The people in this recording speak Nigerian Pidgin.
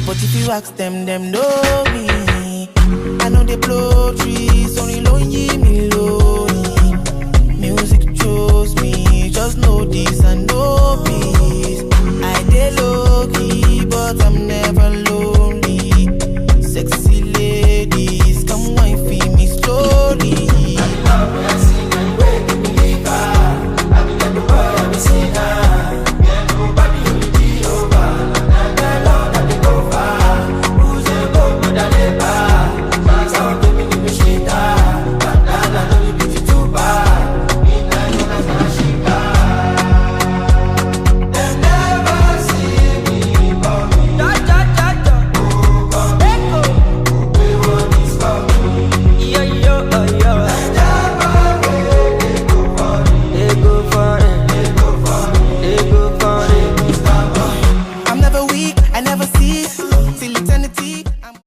But if you ask them, them know me. I know they blow trees, only lonely me lonely. Music chose me, just know this and know peace. I dey low key, but I'm never lonely. Sexy ladies, come wine for me slowly. I never cease till eternity.